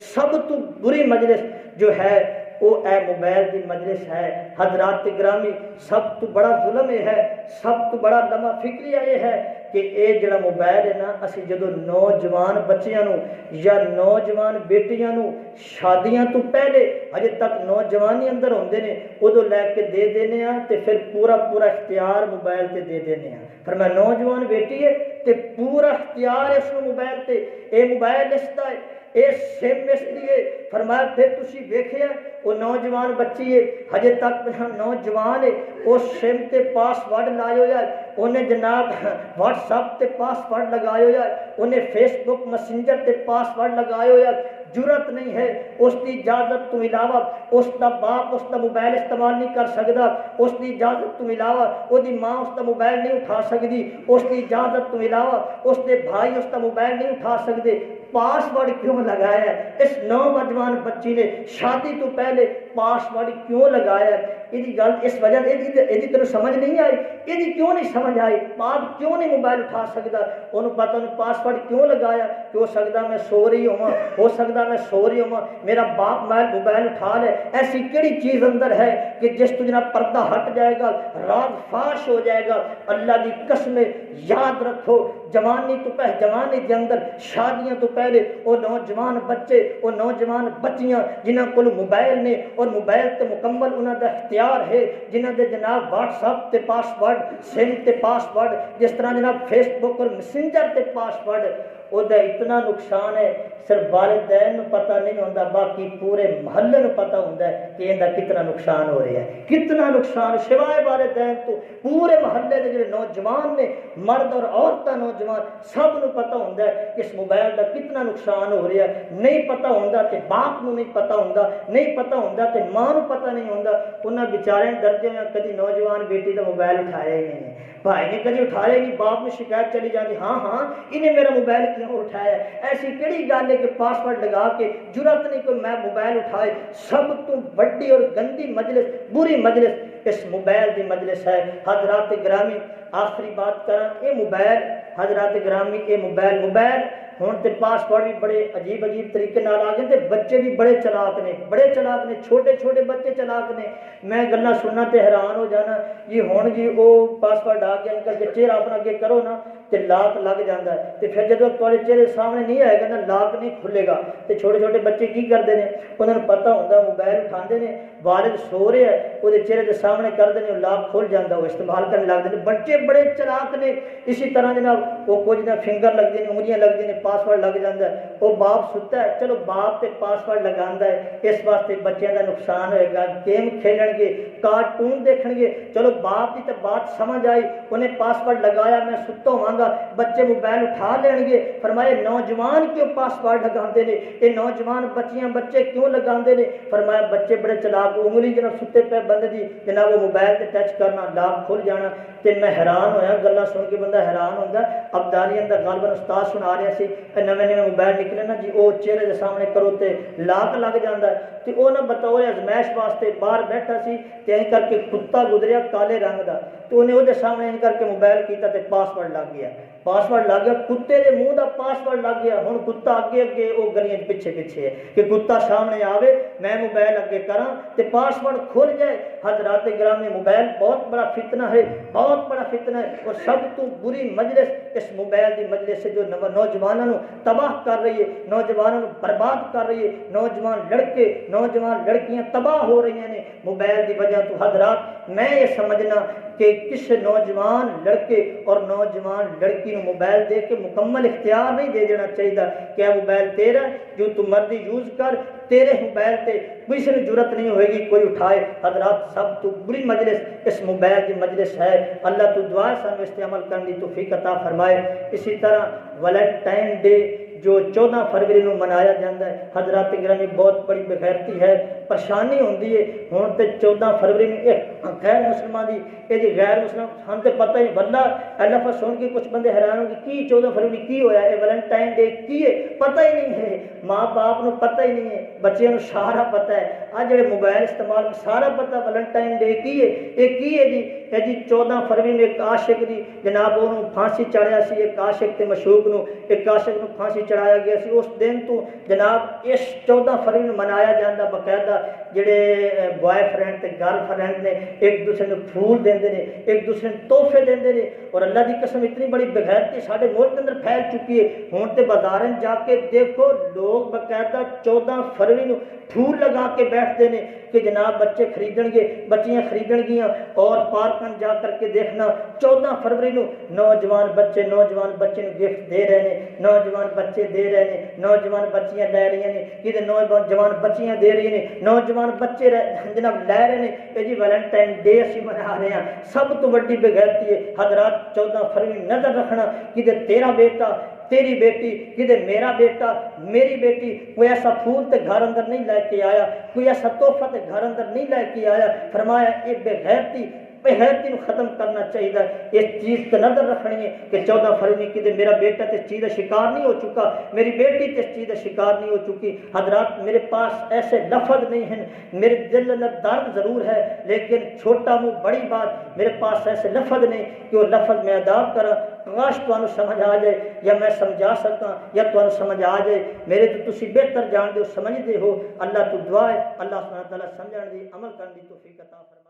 सब तो बुरी मजलिस जो है वो ए मोबाइल की मजलिस है। हजरात गिरामी सब तो बड़ा जुल्म ये है, सब तो बड़ा लम्हा फिक्रिया ये है कि ये जो मोबाइल है ना, असी जो नौजवान बच्चों या नौजवान बेटियां शादियां तो पहले अजे तक नौजवानी अंदर होंगे ने उदों लैके दे देने तो फिर पूरा पूरा इख्तियार मोबाइल से दे देने। फिर मैं नौजवान बेटी है तो पूरा इख्तियार है उस मोबाइल से, ये मोबाइल इसका है, ये सिम इसलिए। फरमाया फिर तुसी वेखिया वो नौजवान बच्ची है हजे तक नौजवान है, उस सिम ते पासवर्ड लायो यार, उन्हें जनाब व्हाट्सअप ते पासवर्ड लगायो यार, उन्हें फेसबुक मैसेंजर ते पासवर्ड लगायो यार। जरूरत नहीं है उसकी इजाजत तो इलावा उसका बाप उसका मोबाइल इस्तेमाल नहीं कर सकता, उसकी इजाजत तो इलावा उसकी माँ उसका मोबाइल नहीं उठा सकती, उसकी इजाजत तो इलावा उसके भाई उसका मोबाइल नहीं उठा सकते। पासवर्ड क्यों लगाया? इस नौजवान बच्ची ने शादी तो पहले पासवर्ड क्यों लगाया? यदि गल इस वजह यदि तेन समझ नहीं आई, यदि क्यों नहीं समझ आई, बाप क्यों नहीं मोबाइल उठा सकता, उन्होंने पता उन्हें पासवर्ड क्यों लगाया कि हो सकता मैं सो रही होवां, हो सकता मैं सो रही होवां, मेरा बाप मोबाइल उठा ले। ऐसी केड़ी चीज़ अंदर है कि जिस तो जनाब पर्दा हट जाएगा, राज फाश हो जाएगा। अल्लाह की कसम याद रखो, जवानी तो पहले जवानी के अंदर शादियां तो पहले वो नौजवान बच्चे वो नौजवान बच्चियां जिन्होंने को मोबाइल ने और मोबाइल ते मुकम्मल उन्होंने इख्तियार है, जिन्होंने जनाब व्हाट्सअप ते पासवर्ड सिम ते पासवर्ड जिस तरह जनाब फेसबुक और मैसेंजर ते पासवर्ड, उदा इतना नुकसान है सिर्फ वालिदैन पता नहीं होता, बाकी पूरे महल्ले को पता होता है कि इनका कितना नुकसान हो रहा है, कितना नुकसान सिवाय वालिदैन तो पूरे महल्ले के जो नौजवान ने मर्द और औरत नौजवान सब को पता होता है कि इस मोबाइल का कितना नुकसान हो रहा है। नहीं पता होता तो बाप को नहीं पता होता, नहीं पता होता तो माँ को पता नहीं होता। उन्होंने बेचारे डरते हुए कभी नौजवान बेटी का मोबाइल उठाया ही नहीं है, भाई ने कभी उठाया ही नहीं, बाप में शिकायत चली जाती हाँ हाँ इन्हें मेरा मोबाइल क्यों उठाया। ऐसी केड़ी गल है कि पासवर्ड लगा के जरूरत नहीं कोई मैं मोबाइल उठाए। सब तो बड़ी और गंदी मजलिस बुरी मजलिस इस मोबाइल की मजलिस है। हजरात गिरामी आखिरी बात करा, ये मोबाइल हजरात गिरामी ये मोबाइल हुण तो पासवर्ड भी बड़े अजीब अजीब तरीके नाल आ गए, बच्चे भी बड़े चलाक ने, बड़े चलाक ने, छोटे छोटे बच्चे चलाक ने। मैं गल्लां सुनना तो हैरान हो जाना जी, हुण जी वो पासवर्ड आ गया अंकल जो चेहरा अपना अगे करो ना तो लाक लग जाता है, तो फिर जो तुहाडे चेहरे सामने नहीं आएगा ना लाक नहीं खुलेगा। तो छोटे छोटे बच्चे की करते हैं, उन्होंने पता होंगे मोबाइल उठाते हैं, वालिद सो रहे हैं वो चेहरे के सामने करते हैं, लाक खुल जाता है, वो इस्तेमाल करने लगते हैं। बच्चे बड़े चलाक ने। इसी तरह जनाब वो कुछ ना फिंगर लगते हैं, उंगलियां लगती हैं, पासवर्ड लग जाता है। वो बाप सुता है, चलो बाप तो पासवर्ड लगाता है, इस वास्ते बच्चों का नुकसान होएगा। गेम खेलणगे, कार्टून देखणगे, चलो बाप की तो बात समझ आई, उन्हें पासवर्ड लगाया, मैं सुता होवांगा, बच्चे मोबाइल उठा लेंगे। फरमाए नौजवान क्यों पासवर्ड लगाते हैं, ये नौजवान बच्चियां बच्चे क्यों लगाते हैं? फरमाया बच्चे बड़े चलाक, उंगली जनाब सुते पे बंद की जनाब वो मोबाइल से टच करना, लाक खुल जाना। तो मैं हैरान होया, गल्लां सुन के बंदा हैरान होंदा। अबदारी अंदर गलबन उस्ताद सुना रहा सी, नवे नवे मोबाइल निकले ना जी, वो चेहरे के सामने करो तो लाक लग जाता है। तो वह ना बतौर अजमैश वास्ते बाहर बैठा सी, तो इंज करके कुत्ता गुजरिया काले रंग का, तो उन्हें वो सामने इंज करके मोबाइल किया तो पासवर्ड लग गया, पासवर्ड लग गया, कुत्ते के मुँह का पासवर्ड लग गया। हुण कुत्ता अगे अगे वो गलियां पिछे पिछे है कि कुत्ता सामने आवे मैं मोबाइल अगे करा तो पासवर्ड खुल जाए। हजरात गिरामी मोबाइल बहुत बड़ा फितना है, बहुत बड़ा फितना है। और सब तो बुरी मजलिस इस मोबाइल की मजलिस से जो नौजवानों तबाह कर रही है, नौजवानों बर्बाद कर रही है, नौजवान लड़के नौजवान लड़कियां तबाह हो रही हैं मोबाइल की वजह। तो हजरात मैं ये समझना कि किस नौजवान लड़के और नौजवान लड़की को मोबाइल दे के मुकम्मल इख्तियार नहीं दे देना चाहिए। क्या मोबाइल तेरा जो तू मर्जी यूज कर, तेरे मोबाइल से किसी को जरूरत नहीं होगी कोई उठाए। हजरात सब तो बुरी मजलिस इस मोबाइल की मजलिस है। अल्लाह तो दुआ सानू इस अमल करने की तौफीक अता फरमाए। इसी तरह वैलेंटाइन डे जो 14 फरवरी को मनाया जाता है, हजरात गिरामी बहुत बड़ी बेगैरती है, परेशानी होती है। हुण तो 14 फरवरी में गैर मुसलमान की ये गैर मुसलमान हम तो पता ही बंदा लफज सुन के कुछ बंदे हैरान होंगे की 14 फरवरी की होया, ये वैलेंटाइन डे की है, पता ही नहीं है। माँ बाप को पता ही नहीं है, बच्चों को सारा पता है। आज जो मोबाइल इस्तेमाल सारा पता वैलेंटाइन डे की है, ये की है जी, है जी 14 फरवरी में एक आशिक की जनाब उन्होंने फांसी चढ़ाया सी, एक आशिक ते मशूक नूं एक आशिक नूं फांसी चढ़ाया गया सी। उस दिन तो जनाब इस 14 फरवरी में मनाया जाता बकायदा जिहड़े बॉयफ्रेंड ते गर्लफ्रेंड ने एक दूसरे को फूल देंदे ने, एक दूसरे को तोहफे देंदे ने। और अल्लाह की कसम इतनी बड़ी बेगैरती साडे मुल्क के अंदर फैल चुकी है। हुण ते बाजारां जाके देखो लोग बकायदा 14 फरवरी नूं फूल लगा के बैठते ने कि जनाब बच्चे खरीदणगे, बच्चियां खरीदणगियां। और पार्कन जा करके देखना 14 फरवरी नूं नौजवान बच्चे गिफ्ट दे रहे हैं, नौजवान बच्चे दे रहे हैं, नौजवान बच्चियां लै रही ने, कि नौजवान बच्चियां दे रही ने, नौजवान बच्चे जनाब लै रहे हैं। ये जी वैलेंटाइन डे असीं मना रहे हैं। सब तो वड्डी बेगैरती है हजरात 14 फरवरी नजर रखना कि तेरा बेटा तेरी बेटी कि मेरा बेटा मेरी बेटी कोई ऐसा फूल तो घर अंदर नहीं लैके आया, कोई ऐसा तोहफा तो घर अंदर नहीं लैके आया। फरमाया ये बेगैरती को खत्म करना चाहिए। इस चीज़ पर नजर रखनी है कि 14 फरवरी कि मेरा बेटा तो इस चीज़ का शिकार नहीं हो चुका, मेरी बेटी तो इस चीज़ का शिकार नहीं हो चुकी। हजरात मेरे पास ऐसे लफज नहीं हैं, मेरे दिल अंदर दर्द ज़रूर है लेकिन छोटा मुँह बड़ी बात, मेरे पास ऐसे लफज नहीं कि वो लफज मैं अदा करा। काश तुहानू समझ आ जाए या मैं समझा सका या तुहानू समझ आ जाए। मेरे तो तुसी बेहतर जानते हो, समझते हो। अल्लाह तो दुआ है अल्लाह सुब्हानहू व तआला समझण दी अमल करने की तौफीक अता फरमाए।